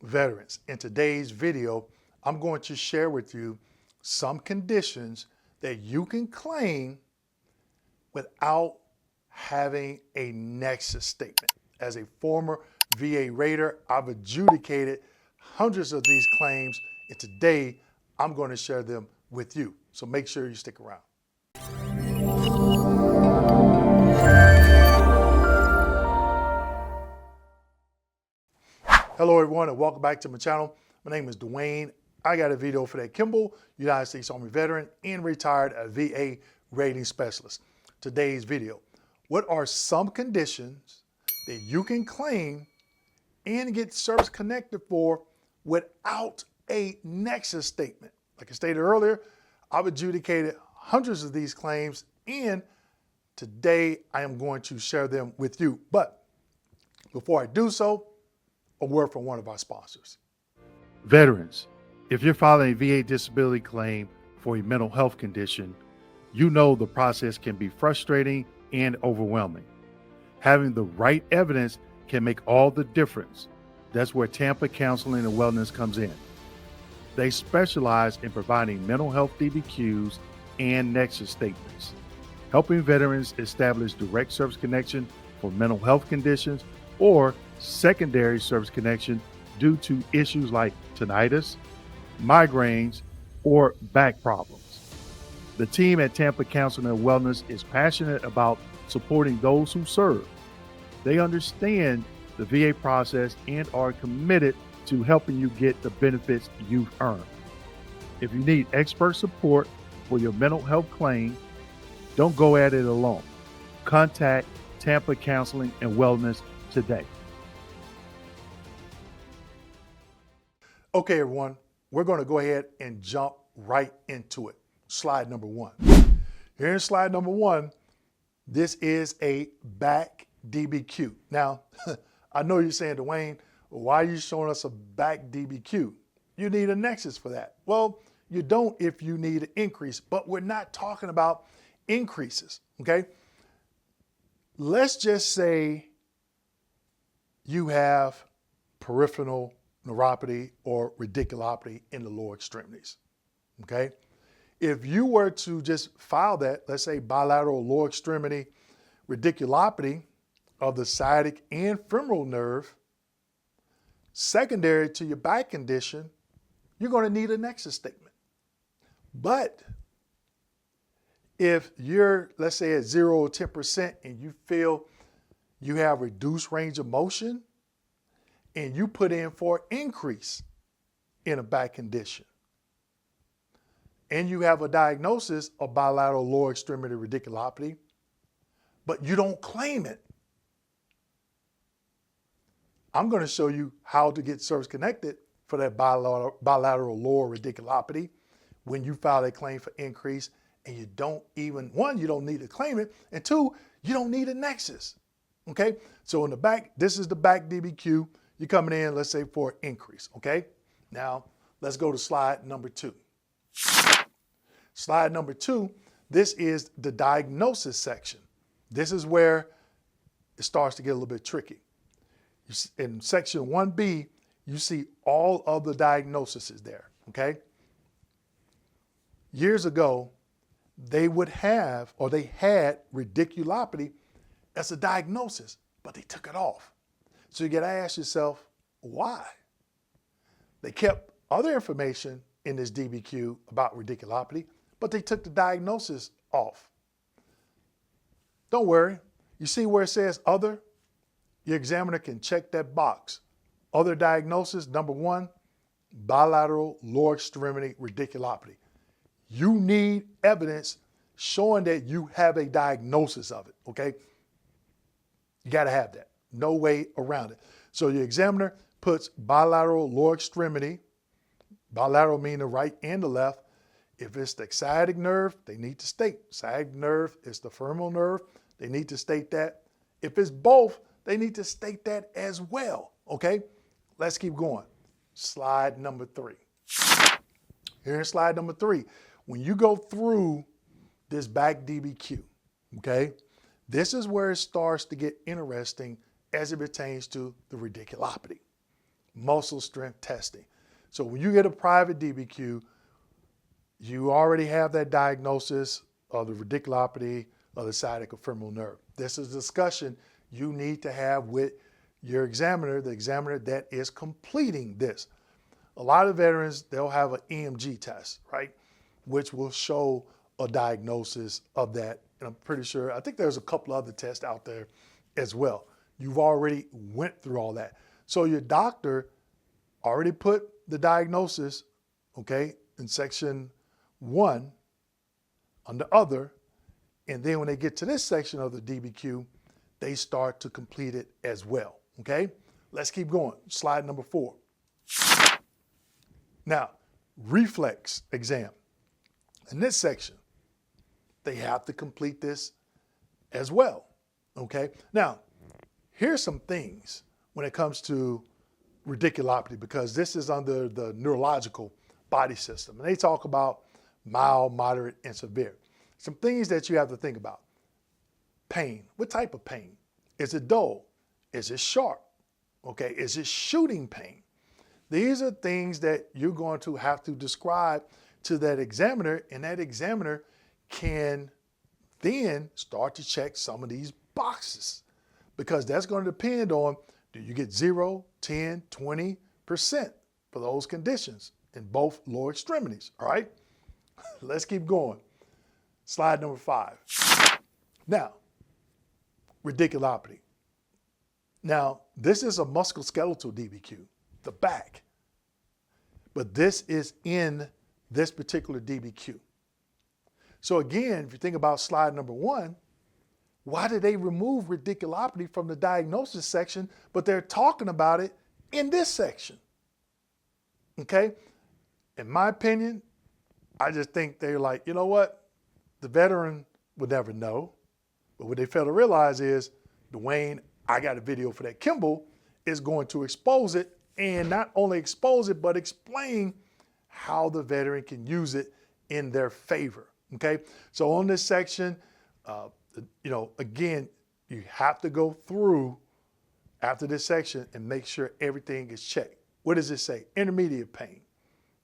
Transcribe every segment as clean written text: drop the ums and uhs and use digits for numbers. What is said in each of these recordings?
veterans. In today's video, I'm going to share with you some conditions that you can claim without having a Nexus statement. As a former VA Raider, I've adjudicated hundreds of these claims, and today I'm going to share them with you. So make sure you stick around. Hello everyone and welcome back to my channel. My name is Dwayne. I got a video for that Kimball, United States Army veteran and retired VA rating specialist. Today's video, what are some conditions that you can claim and get service connected for without a Nexus statement? Like I stated earlier, I've adjudicated hundreds of these claims and today I am going to share them with you. But before I do so, a word from one of our sponsors. Veterans, if you're filing a VA disability claim for a mental health condition, you know the process can be frustrating and overwhelming. Having the right evidence can make all the difference. That's where Tampa Counseling and Wellness comes in. They specialize in providing mental health DBQs and Nexus statements, helping veterans establish direct service connection for mental health conditions or secondary service connection due to issues like tinnitus, migraines, or back problems. The team at Tampa Counseling and Wellness is passionate about supporting those who serve. They understand the VA process and are committed to helping you get the benefits you've earned. If you need expert support for your mental health claim, don't go at it alone. Contact Tampa Counseling and Wellness today. Okay, everyone, we're going to go ahead and jump right into it. Slide number one. Here in slide number one, this is a back DBQ. Now, I know you're saying, Dwayne, why are you showing us a back DBQ? You need a Nexus for that. Well, you don't if you need an increase, but we're not talking about increases, okay? Let's just say you have peripheral neuropathy or radiculopathy in the lower extremities, okay? If you were to just file that, let's say bilateral lower extremity radiculopathy of the sciatic and femoral nerve, secondary to your back condition, you're going to need a Nexus statement. But if you're, let's say at 0 or 10% and you feel you have reduced range of motion and you put in for increase in a back condition and you have a diagnosis of bilateral lower extremity radiculopathy, but you don't claim it, I'm going to show you how to get service connected for that bilateral lower radiculopathy when you file a claim for increase and you don't even, one, you don't need to claim it, and two, you don't need a Nexus, okay? So in the back, this is the back DBQ. You're coming in, let's say, for an increase, okay? Now, let's go to slide number two. Slide number two, this is the diagnosis section. This is where it starts to get a little bit tricky. In section 1B, you see all of the diagnoses there, okay? Years ago, they would have, or they had radiculopathy as a diagnosis, but they took it off. So you got to ask yourself, why? They kept other information in this DBQ about radiculopathy, but they took the diagnosis off. Don't worry. You see where it says other? Your examiner can check that box. Other diagnosis, number one, bilateral lower extremity radiculopathy. You need evidence showing that you have a diagnosis of it, okay? You got to have that. No way around it. So your examiner puts bilateral lower extremity, bilateral meaning the right and the left. If it's the sciatic nerve, they need to state. Sciatic nerve is the femoral nerve. They need to state that. If it's both, they need to state that as well, okay? Let's keep going. Slide number three. Here in slide number three, when you go through this back DBQ, okay, this is where it starts to get interesting as it pertains to the radiculopathy. muscle strength testing. So when you get a private DBQ, you already have that diagnosis of the radiculopathy of the sciatic femoral nerve. This is a discussion you need to have with your examiner, the examiner that is completing this. A lot of veterans, they'll have an EMG test, right? Which will show a diagnosis of that. And I'm pretty sure, I think there's a couple other tests out there as well. You've already went through all that. So your doctor already put the diagnosis, okay, in section 1 under other. And then when they get to this section of the DBQ, they start to complete it as well, okay? Let's keep going. Slide number 4. Now, reflex exam. In this section, they have to complete this as well, okay? Now, here's some things when it comes to radiculopathy, because this is under the neurological body system. And they talk about mild, moderate, and severe. Some things that you have to think about. Pain. What type of pain? Is it dull? Is it sharp? Okay, is it shooting pain? These are things that you're going to have to describe to that examiner, and that examiner can then start to check some of these boxes, because that's going to depend on, do you get 0, 10, 20% for those conditions in both lower extremities, all right? Let's keep going. Slide number 5. Now, radiculopathy. Now, this is a musculoskeletal DBQ, the back. But this is in this particular DBQ. So again, if you think about slide number 1, why did they remove radiculopathy from the diagnosis section, but they're talking about it in this section? Okay? In my opinion, I just think they're like, you know what? The veteran would never know. But what they fail to realize is, Dwayne, I got a video for that. Kimball is going to expose it, and not only expose it, but explain how the veteran can use it in their favor, okay? So on this section, again, you have to go through after this section and make sure everything is checked. What does it say? Intermediate pain,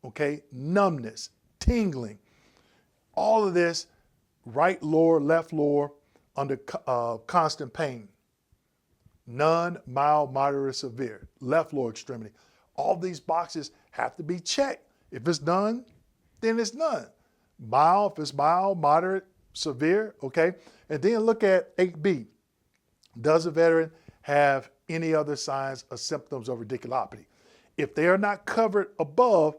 okay? Numbness, tingling, all of this, right lower, left lower, under constant pain. None, mild, moderate, severe, left lower extremity. All these boxes have to be checked. If it's none, then it's none. Mild, if it's mild, moderate, severe, okay? And then look at 8B. Does a veteran have any other signs or symptoms of radiculopathy? If they are not covered above,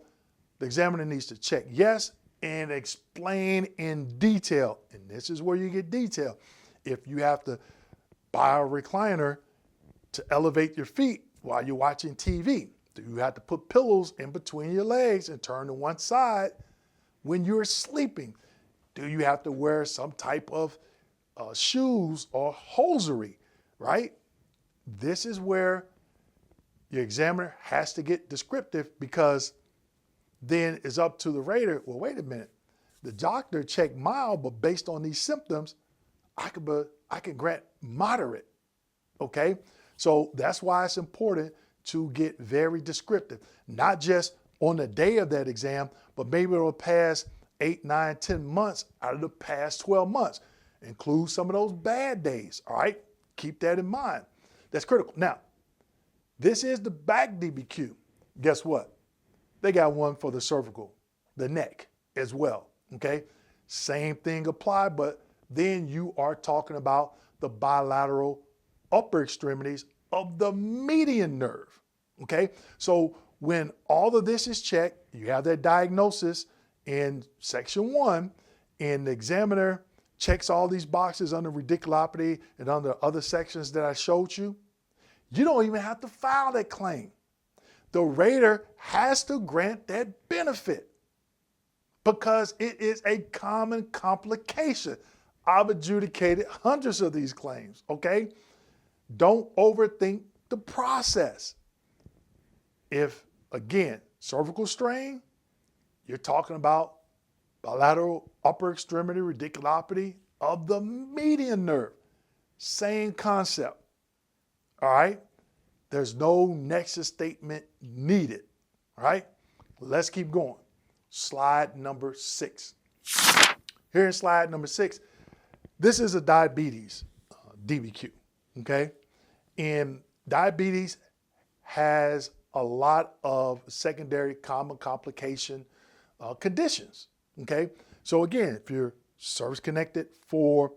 the examiner needs to check yes and explain in detail. And this is where you get detail. If you have to buy a recliner to elevate your feet while you're watching TV, do you have to put pillows in between your legs and turn to one side when you're sleeping? Do you have to wear some type of shoes or hosiery, right? This is where your examiner has to get descriptive, because then it's up to the rater. Well, wait a minute. The doctor checked mild, but based on these symptoms, I can grant moderate, okay? So that's why it's important to get very descriptive, not just on the day of that exam, but maybe over the past 8, 9, 10 months out of the past 12 months. Include some of those bad days, all right? Keep that in mind. That's critical. Now, this is the back DBQ. Guess what? They got one for the cervical, the neck as well, okay? Same thing applied, but then you are talking about the bilateral upper extremities of the median nerve, okay? So when all of this is checked, you have that diagnosis in section 1, and the examiner checks all these boxes under radiculopathy and under other sections that I showed you. You don't even have to file that claim. The rater has to grant that benefit because it is a common complication. I've adjudicated hundreds of these claims, okay? Don't overthink the process. If, again, cervical strain, you're talking about bilateral upper extremity radiculopathy of the median nerve. Same concept, all right? There's no Nexus statement needed. All right, let's keep going. Slide number 6. Here in slide number 6, this is a diabetes DBQ, okay? And diabetes has a lot of secondary common complication conditions, okay? So again, if you're service connected for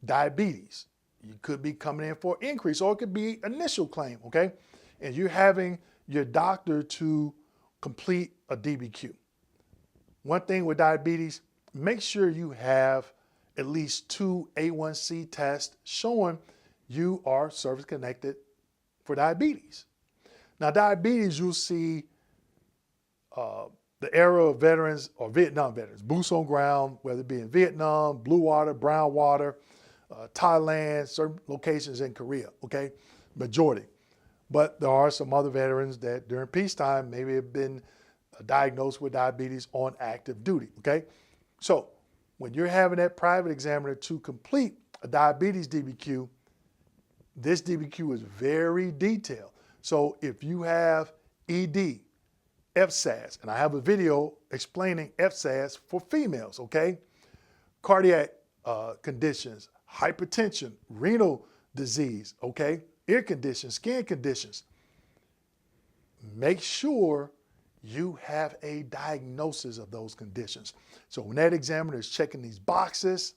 diabetes, you could be coming in for increase, or it could be initial claim, okay? And you're having your doctor to complete a DBQ. One thing with diabetes, make sure you have at least 2 A1C tests showing you are service connected for diabetes. Now, diabetes, you'll see the era of veterans or Vietnam veterans, boots on ground, whether it be in Vietnam, blue water, brown water, Thailand, certain locations in Korea, okay? Majority. But there are some other veterans that during peacetime maybe have been diagnosed with diabetes on active duty, okay? So when you're having that private examiner to complete a diabetes DBQ, this DBQ is very detailed. So if you have ED, FSAS, and I have a video explaining FSAS for females, okay? Cardiac conditions, hypertension, renal disease, okay? Ear conditions, skin conditions. Make sure you have a diagnosis of those conditions. So when that examiner is checking these boxes,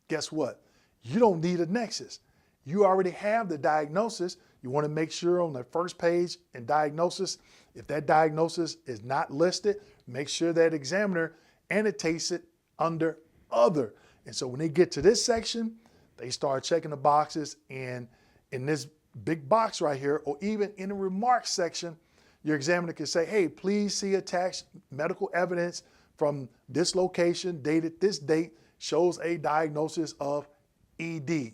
guess what? You don't need a Nexus. You already have the diagnosis. You want to make sure on the first page in diagnosis, if that diagnosis is not listed, make sure that examiner annotates it under other. And so when they get to this section, they start checking the boxes, and in this big box right here, or even in the remarks section, your examiner can say, hey, please see attached medical evidence from this location, dated this date, shows a diagnosis of ED,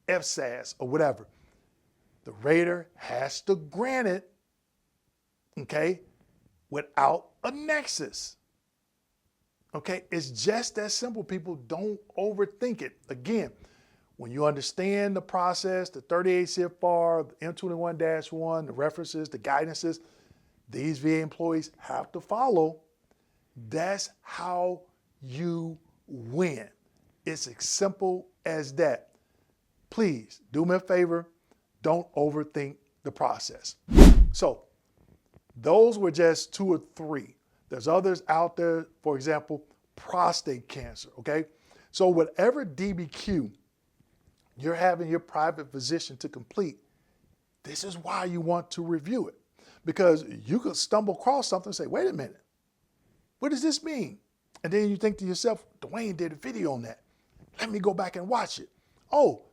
FSAS, or whatever. The rater has to grant it, okay, without a Nexus. Okay, it's just that simple, people. Don't overthink it. Again, when you understand the process, the 38 CFR, the M21-1, the references, the guidances, these VA employees have to follow. That's how you win. It's as simple as that. Please do me a favor. Don't overthink the process. So those were just 2 or 3. There's others out there, for example, prostate cancer, okay? So whatever DBQ you're having your private physician to complete, this is why you want to review it. Because you could stumble across something and say, wait a minute, what does this mean? And then you think to yourself, Dwayne did a video on that. Let me go back and watch it. Oh,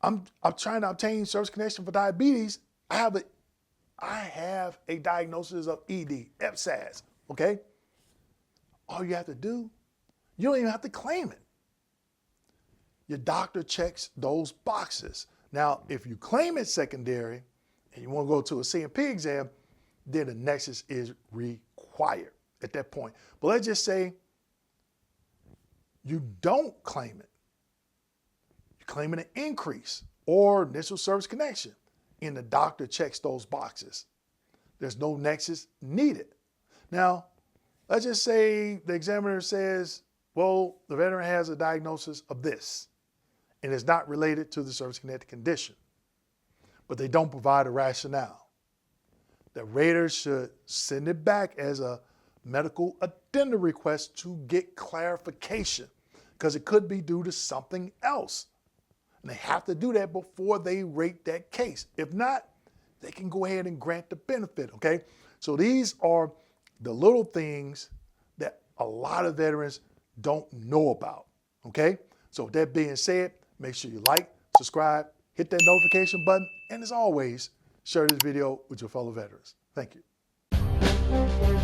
I'm trying to obtain service connection for diabetes. I have a diagnosis of ED, FSAS, okay? All you have to do, you don't even have to claim it. Your doctor checks those boxes. Now, if you claim it secondary and you want to go to a C&P exam, then a Nexus is required at that point. But let's just say you don't claim it. You're claiming an increase or initial service connection, and the doctor checks those boxes. There's no Nexus needed. Now, let's just say the examiner says, well, the veteran has a diagnosis of this, and it's not related to the service-connected condition, but they don't provide a rationale. The rater should send it back as a medical addendum request to get clarification, because it could be due to something else. And they have to do that before they rate that case. If not, they can go ahead and grant the benefit, okay? So these are the little things that a lot of veterans don't know about, okay? So with that being said, make sure you like, subscribe, hit that notification button, and as always, share this video with your fellow veterans. Thank you.